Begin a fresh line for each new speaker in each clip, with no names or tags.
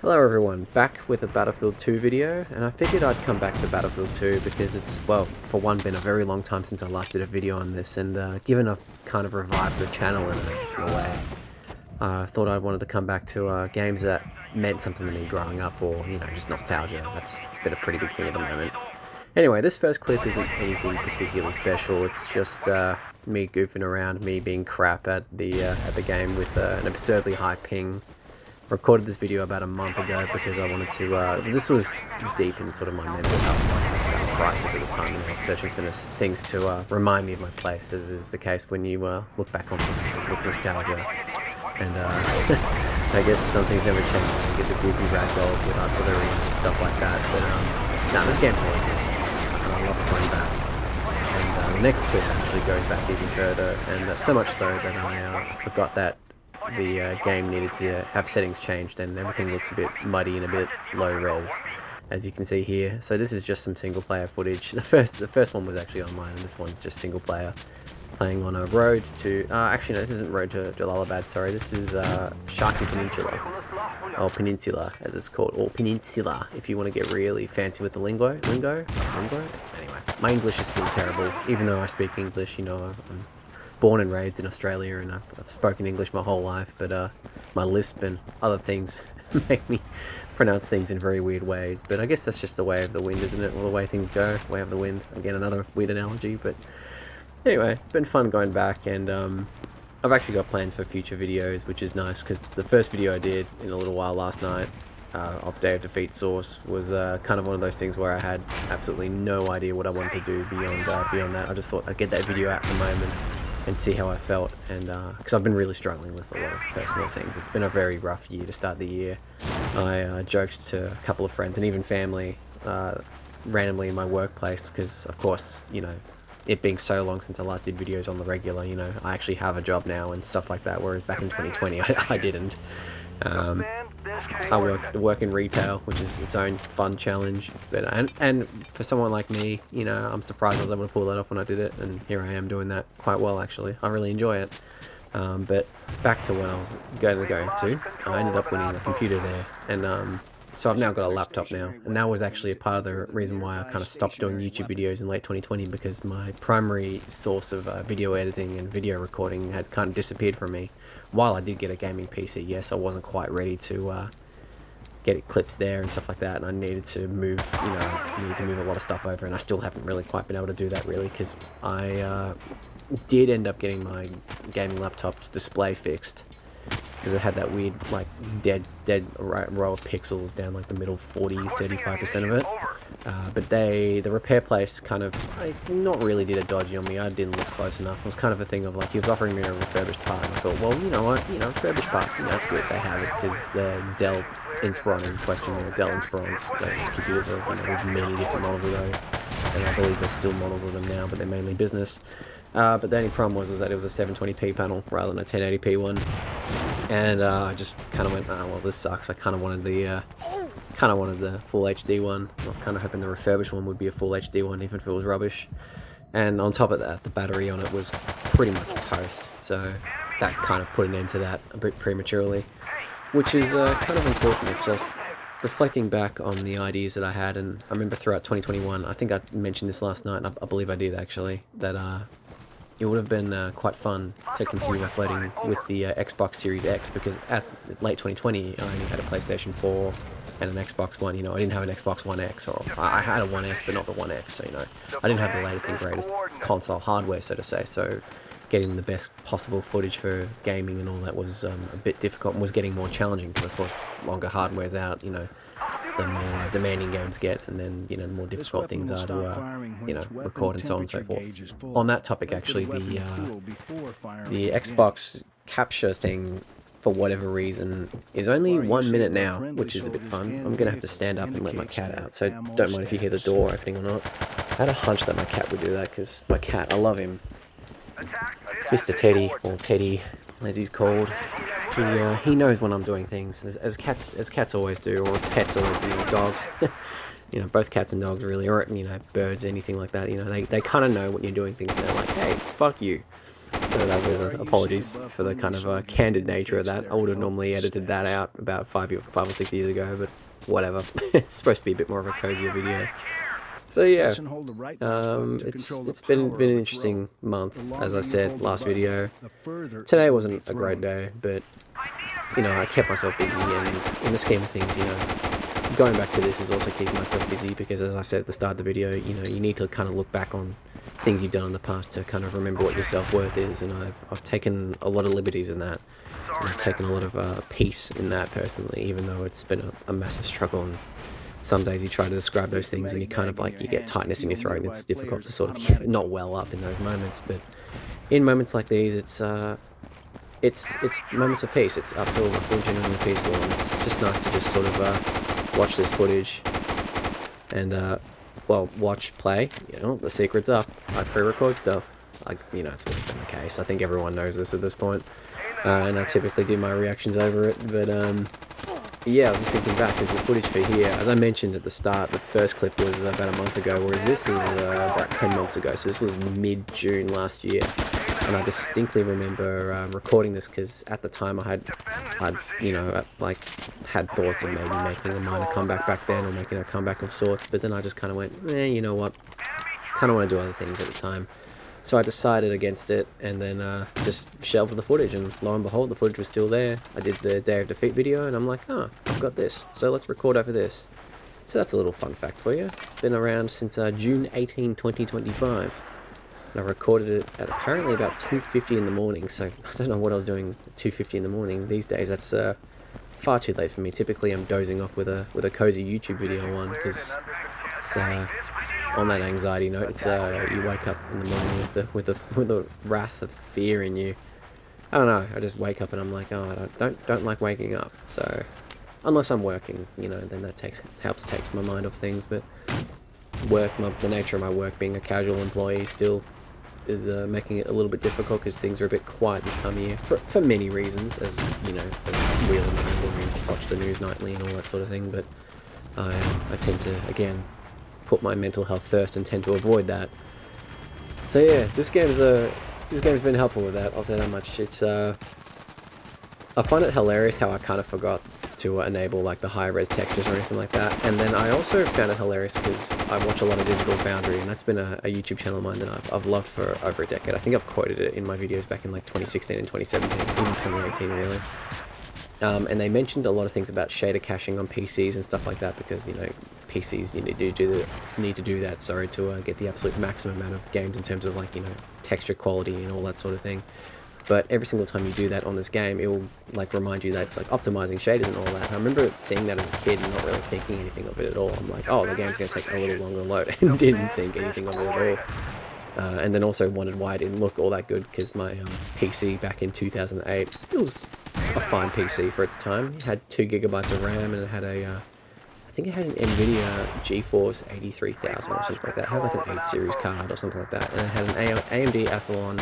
Hello everyone, back with a Battlefield 2 video, and I figured I'd come back to Battlefield 2 because it's, well, for one, been a very long time since I last did a video on this, and given I've kind of revived the channel in a way, I thought I wanted to come back to games that meant something to me growing up, or, you know, just nostalgia. It's been a pretty big thing at the moment. Anyway, this first clip isn't anything particularly special, it's just me goofing around, me being crap at the game with an absurdly high ping. Recorded this video about a month ago because I wanted to, this was deep in sort of my mental health crisis at the time, and I was searching for things to remind me of my place, as is the case when you look back on things with nostalgia. And I guess some things never change. You get the goofy ragdoll with artillery and stuff like that, but nah, this game's always good, and I love playing back. And the next clip actually goes back even further, and so much so that I forgot that the game needed to have settings changed, and everything looks a bit muddy and a bit low res, as you can see here. So this is just some single player footage. The first one was actually online, and this one's just single player, playing on a road to actually no, this isn't road to Jalalabad, sorry, this is Sharky Peninsula, or Peninsula as it's called, or Peninsula if you want to get really fancy with the lingo. Anyway, my English is still terrible, even though I speak English. You know, I'm born and raised in Australia, and I've spoken English my whole life, but my lisp and other things make me pronounce things in very weird ways. But I guess that's just the way of the wind, isn't it? Or the way things go, way of the wind. Again, another weird analogy, but anyway, it's been fun going back, and I've actually got plans for future videos, which is nice, because the first video I did in a little while last night, of Day of Defeat Source, was kind of one of those things where I had absolutely no idea what I wanted to do beyond that. I just thought I'd get that video out in the moment and see how I felt, and because I've been really struggling with a lot of personal things. It's been a very rough year to start the year. I joked to a couple of friends and even family randomly in my workplace, because of course, you know, it being so long since I last did videos on the regular, you know, I actually have a job now and stuff like that, whereas back in 2020 I didn't. I work in retail, which is its own fun challenge, but and for someone like me, you know, I'm surprised I was able to pull that off when I did it, and here I am doing that quite well actually. I really enjoy it. But back to what I was going to, I ended up winning a computer there, and so I've now got a laptop now, and that was actually a part of the reason why I kind of stopped doing YouTube videos in late 2020, because my primary source of video editing and video recording had kind of disappeared from me. While I did get a gaming PC, yes, I wasn't quite ready to get clips there and stuff like that, and I needed to move, you know, needed to move a lot of stuff over, and I still haven't really quite been able to do that really, because I did end up getting my gaming laptop's display fixed, because it had that weird, like, dead row of pixels down like the middle 35% of it. But the repair place kind of, not really did a dodgy on me. I didn't look close enough. It was kind of a thing of like, he was offering me a refurbished part, and I thought, well, you know what, you know, refurbished part, you know, it's good, they have it, because the Dell Inspiron in question, the Dell Inspirons, those computers are, you know, there's many different models of those, and I believe there's still models of them now, but they're mainly business. But the only problem was that it was a 720p panel rather than a 1080p one, and I just kind of went, oh, well, this sucks. I kind of wanted the full HD one. I was kind of hoping the refurbished one would be a full HD one, even if it was rubbish. And on top of that, the battery on it was pretty much toast, so that kind of put an end to that a bit prematurely, which is kind of unfortunate. Just reflecting back on the ideas that I had, and I remember throughout 2021, I think I mentioned this last night, I believe I did actually, that it would have been quite fun to continue uploading with the Xbox Series X, because at late 2020 I only had a PlayStation 4 and an Xbox One. You know, I didn't have an Xbox One X, or I had a One S but not the One X, so, you know, I didn't have the latest and greatest console hardware, so to say, so getting the best possible footage for gaming and all that was a bit difficult, and was getting more challenging, because of course longer hardware's out, you know, the more demanding games get, and then, you know, the more difficult things are to you know, record and so on and so forth. On that topic, actually, the Xbox capture thing, for whatever reason, is only 1 minute now, which is a bit fun. I'm gonna have to stand up and let my cat out, so don't mind if you hear the door opening or not. I had a hunch that my cat would do that, because my cat, I love him, Mr. Teddy, or Teddy as he's called. He knows when I'm doing things, as cats always do, or pets always do, dogs. You know, both cats and dogs really, or, you know, birds, anything like that. You know, they kind of know when you're doing things, and they're like, hey, fuck you. So that was apologies for the kind of candid nature of that. I would have normally edited that out about 5 or 6 years ago, but whatever. It's supposed to be a bit more of a cozier video. So yeah, it's been an interesting month, as I said last video. Today wasn't a great day, but you know, I kept myself busy, and in the scheme of things, you know, going back to this is also keeping myself busy, because as I said at the start of the video, you know, you need to kind of look back on things you've done in the past to kind of remember what your self-worth is, and I've taken a lot of liberties in that. And I've taken a lot of peace in that personally, even though it's been a massive struggle, and some days you try to describe those things and you kind of like, you get tightness in your throat and it's difficult to sort of not well up in those moments. But in moments like these, it's moments of peace. I feel genuinely peaceful, and it's just nice to just sort of watch this footage and well, play. You know, the secret's up. I pre-record stuff. Like, you know, it's always been the case. I think everyone knows this at this point. And I typically do my reactions over it, but yeah, I was just thinking back, there's the footage for here. As I mentioned at the start, the first clip was about a month ago, whereas this is about 10 months ago, so this was mid-June last year. And I distinctly remember recording this, because at the time I'd you know, like, had thoughts of maybe making a minor comeback back then, or making a comeback of sorts, but then I just kind of went, you know what, kind of want to do other things at the time. So I decided against it, and then just shelved the footage, and lo and behold, the footage was still there. I did the Day of Defeat video, and I'm like, oh, I've got this, so let's record over this. So that's a little fun fact for you. It's been around since June 18, 2025. And I recorded it at apparently about 2:50 in the morning, so I don't know what I was doing at 2:50 in the morning. These days, that's far too late for me. Typically, I'm dozing off with a cozy YouTube video on, because it's on that anxiety note. It's you wake up in the morning with the wrath of fear in you. I don't know. I just wake up and I'm like, oh, I don't like waking up. So unless I'm working, you know, then that helps take my mind off things. But the nature of my work, being a casual employee, still is making it a little bit difficult, because things are a bit quiet this time of year for many reasons, as you know, as we all know when we watch the news nightly and all that sort of thing. But I tend to, again, put my mental health first and tend to avoid that. So yeah, this game's been helpful with that, I'll say that much. It's I find it hilarious how I kind of forgot to enable like the high res textures or anything like that. And then I also found it hilarious because I watch a lot of Digital Foundry, and that's been a YouTube channel of mine that I've loved for over a decade. I think I've quoted it in my videos back in like 2016 and 2017, even 2018 really. And they mentioned a lot of things about shader caching on PCs and stuff like that, because, you know, PCs, you need to do that, sorry, to get the absolute maximum amount of games in terms of, like, you know, texture quality and all that sort of thing. But every single time you do that on this game, it will like remind you that it's like optimizing shaders and all that. And I remember seeing that as a kid and not really thinking anything of it at all. I'm like, oh, the game's going to take a little longer to load, and didn't think anything of it at all. And then also wondered why it didn't look all that good, because my PC back in 2008, it was a fine PC for its time. It had 2 gigabytes of RAM, and it had I think it had an NVIDIA GeForce 83,000 or something like that. It had like an 8 series card or something like that. And it had an AMD Athlon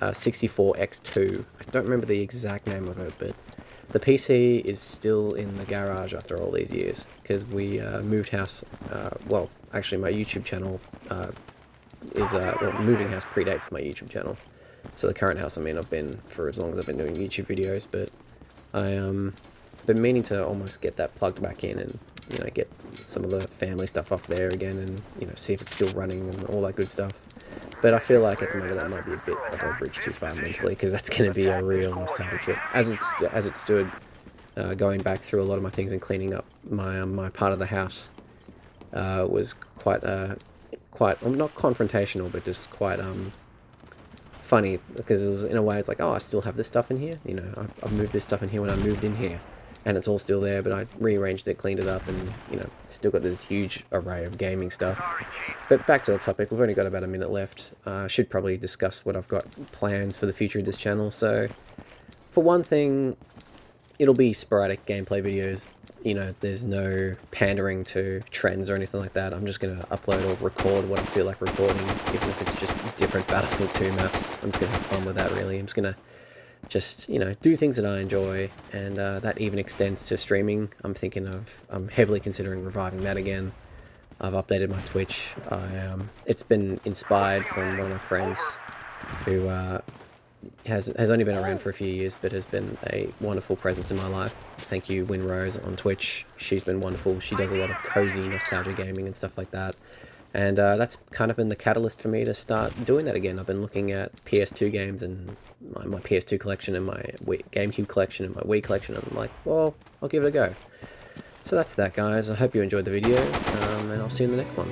64X2. I don't remember the exact name of it, but the PC is still in the garage after all these years, because we moved house. Well, actually, my YouTube channel moving house predates my YouTube channel. So the current house I'm in, I've been for as long as I've been doing YouTube videos, but I been meaning to almost get that plugged back in, and, you know, get some of the family stuff off there again, and, you know, see if it's still running and all that good stuff. But I feel like at the moment that might be a bit of a bridge too far mentally, because that's going to be a real nostalgia trip. As it stood, going back through a lot of my things and cleaning up my part of the house was quite not confrontational, but just quite funny, because it was, in a way, it's like, oh, I still have this stuff in here. You know, I've moved this stuff in here when I moved in here, and it's all still there, but I rearranged it, cleaned it up, and, you know, still got this huge array of gaming stuff. But back to the topic, we've only got about a minute left. I should probably discuss what I've got plans for the future of this channel. So, for one thing, it'll be sporadic gameplay videos. You know, there's no pandering to trends or anything like that. I'm just going to upload or record what I feel like recording, even if it's just different Battlefield 2 maps. I'm just going to have fun with that, really. I'm just going to you know, do things that I enjoy, and that even extends to streaming. I'm heavily considering reviving that again. I've updated my Twitch. It's been inspired from one of my friends who has only been around for a few years, but has been a wonderful presence in my life. Thank you, Winrose on Twitch. She's been wonderful. She does a lot of cozy nostalgia gaming and stuff like that. And that's kind of been the catalyst for me to start doing that again. I've been looking at PS2 games and my PS2 collection and my GameCube collection and my Wii collection, and I'm like, well, I'll give it a go. So that's that, guys. I hope you enjoyed the video, and I'll see you in the next one.